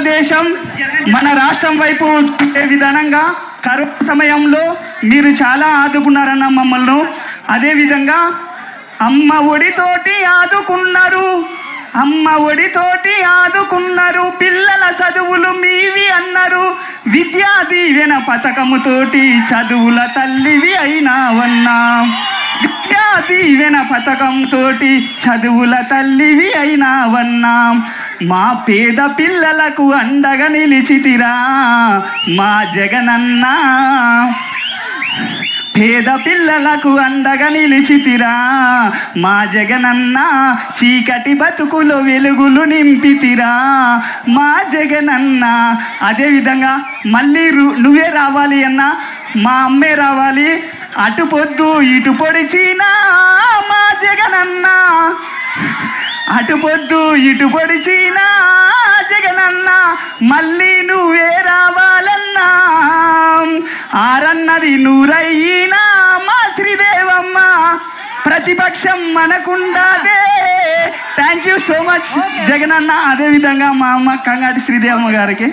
భారతదేశం మన రాష్ట్రం వైపు చూసే విధానంగా కరోనా సమయంలో మీరు చాలా ఆదుకున్నారన్న మమ్మల్ని. అదేవిధంగా అమ్మ ఒడితోటి ఆదుకున్నారు, అమ్మ ఒడితోటి ఆదుకున్నారు, పిల్లల చదువులు మీవి అన్నారు, విద్యా దీవెన పథకముతోటి చదువుల తల్లివి అయినావన్నా, విద్యా దీవెన పథకంతోటి చదువుల తల్లివి అయినావన్నా. మా పేద పిల్లలకు అండగా నిలిచితిరా మా జగనన్న, పేద పిల్లలకు అండగా నిలిచితిరా మా జగనన్న, చీకటి బతుకులో వెలుగులు నింపితిరా మా జగనన్న. అదేవిధంగా మళ్ళీ నువ్వే రావాలి అన్నా, మా అమ్మే రావాలి, అటు పొద్దు ఇటు పొడిచినా మా జగనన్న, అటు పొద్దు ఇటు పొడిచినా జగనన్న, మళ్ళీ నువ్వే రావాలన్నా, ఆరన్నది నూరయ్యినా మా శ్రీదేవమ్మ, ప్రతిపక్షం మనకుండాదే. థ్యాంక్ యూ సో మచ్ జగనన్న. అదేవిధంగా మా అమ్మ కంగాటి శ్రీదేవమ్మ గారికి.